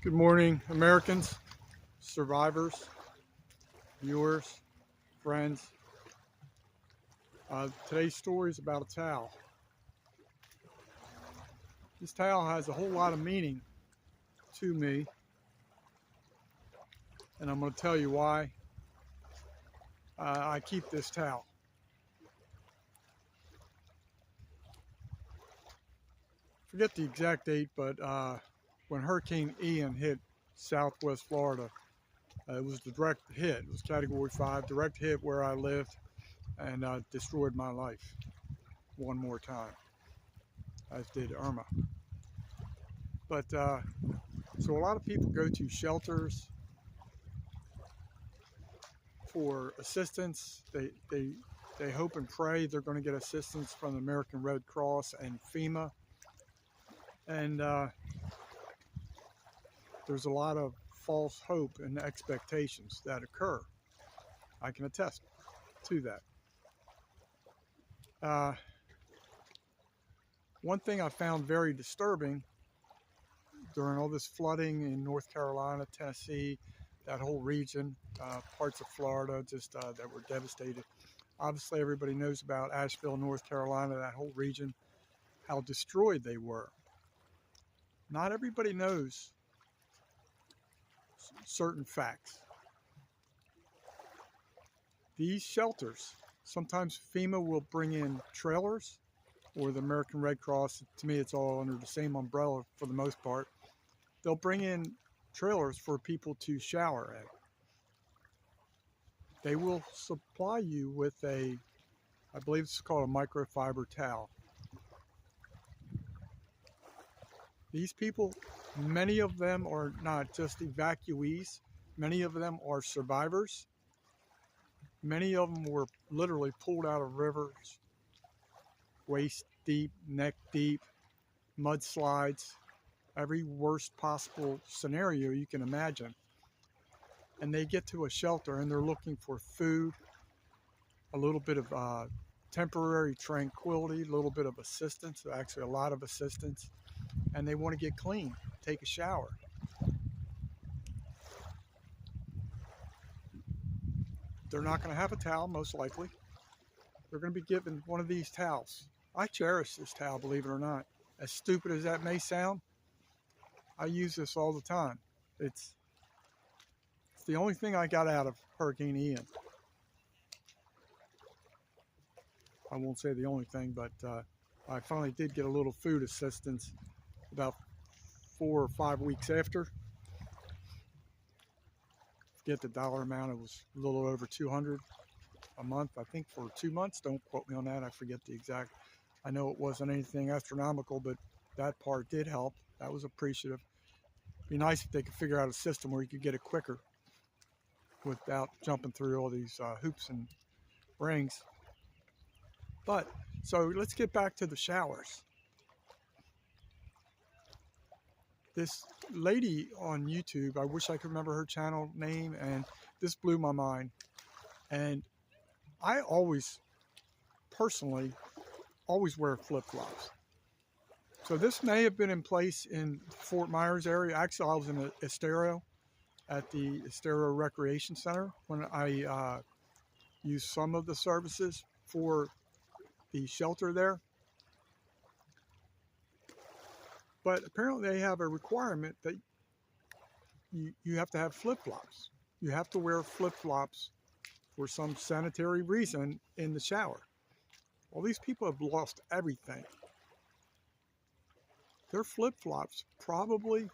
Good morning, Americans, survivors, viewers, friends. Today's story is about a towel. This towel has a whole lot of meaning to me, and I'm going to tell you why I keep this towel. Forget the exact date, but when Hurricane Ian hit Southwest Florida, it was the direct hit. It was Category 5, direct hit where I lived, and destroyed my life one more time, as did Irma. But so a lot of people go to shelters for assistance. They hope and pray they're going to get assistance from the American Red Cross and FEMA. And there's a lot of false hope and expectations that occur. I can attest to that. One thing I found very disturbing during all this flooding in North Carolina, Tennessee, that whole region, parts of Florida, just that were devastated. Obviously, everybody knows about Asheville, North Carolina, that whole region, how destroyed they were. Not everybody knows certain facts. These shelters, sometimes FEMA will bring in trailers, or the American Red Cross. To me, it's all under the same umbrella for the most part. They'll bring in trailers for people to shower in. They will supply you with I believe it's called a microfiber towel. These people, many of them are not just evacuees, many of them are survivors. Many of them were literally pulled out of rivers, waist deep, neck deep, mudslides, every worst possible scenario you can imagine. And they get to a shelter and they're looking for food, a little bit of temporary tranquility, a little bit of assistance, actually a lot of assistance, and they want to get clean, take a shower. They're not going to have a towel, most likely. They're going to be given one of these towels. I cherish this towel, believe it or not. As stupid as that may sound, I use this all the time. It's the only thing I got out of Hurricane Ian. I won't say the only thing, but I finally did get a little food assistance about 4 or 5 weeks after. Forget the dollar amount. It was a little over $200 a month, I think, for 2 months. Don't quote me on that. I forget the exact. I know it wasn't anything astronomical, but that part did help. That was appreciative. Be nice if they could figure out a system where you could get it quicker without jumping through all these hoops and rings. But so let's get back to the showers. This lady on YouTube, I wish I could remember her channel name, and this blew my mind. And I personally always wear flip-flops. So this may have been in place in Fort Myers area. Actually, I was in Estero at the Estero Recreation Center when I used some of the services for the shelter there. But apparently they have a requirement that you have to have flip-flops. You have to wear flip-flops for some sanitary reason in the shower. Well, these people have lost everything. Their flip-flops probably,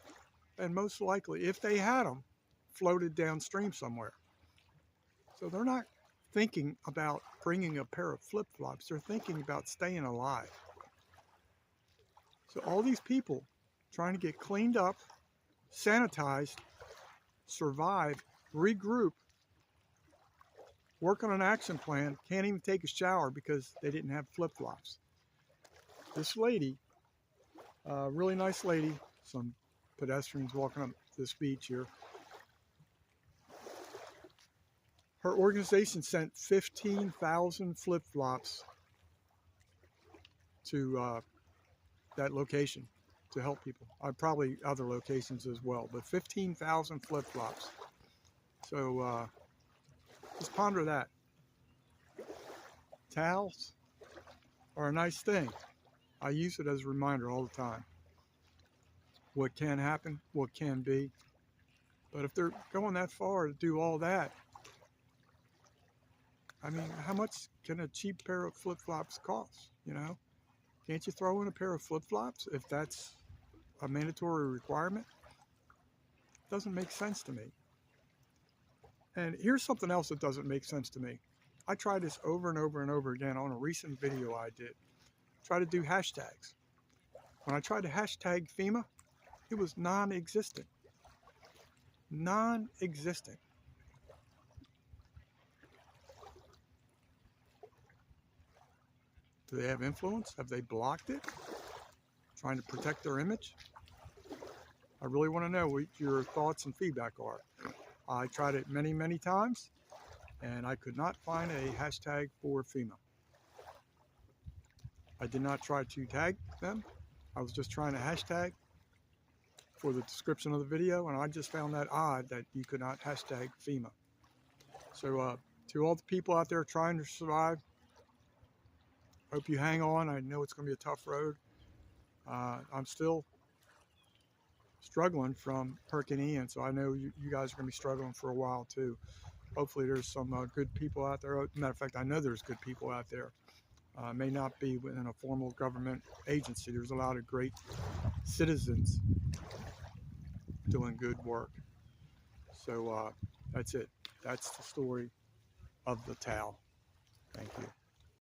and most likely, if they had them, floated downstream somewhere. So they're not thinking about bringing a pair of flip-flops. They're thinking about staying alive. So all these people trying to get cleaned up, sanitized, survive, regroup, work on an action plan, can't even take a shower because they didn't have flip-flops. This lady, really nice lady, some pedestrians walking up this beach here. Her organization sent 15,000 flip-flops to that location. to help people. Probably other locations as well, but 15,000 flip-flops. So just ponder that. Towels are a nice thing. I use it as a reminder all the time. What can happen, what can be. But if they're going that far to do all that, I mean, how much can a cheap pair of flip-flops cost, you know? Can't you throw in a pair of flip-flops if that's a mandatory requirement? Doesn't make sense to me. And here's something else that doesn't make sense to me. I tried this over and over and over again on a recent video I did. Try to do hashtags. When I tried to hashtag FEMA, it was non-existent. Non-existent. Do they have influence? Have they blocked it? Trying to protect their image? I really want to know what your thoughts and feedback are. I tried it many, many times, and I could not find a hashtag for FEMA. I did not try to tag them. I was just trying to hashtag for the description of the video, and I just found that odd that you could not hashtag FEMA. So to all the people out there trying to survive, hope you hang on. I know it's going to be a tough road. I'm still struggling from Hurricane Ian, so I know you guys are going to be struggling for a while too. Hopefully there's some good people out there. Matter of fact, I know there's good people out there. May not be within a formal government agency. There's a lot of great citizens doing good work. So that's it. That's the story of the towel. Thank you.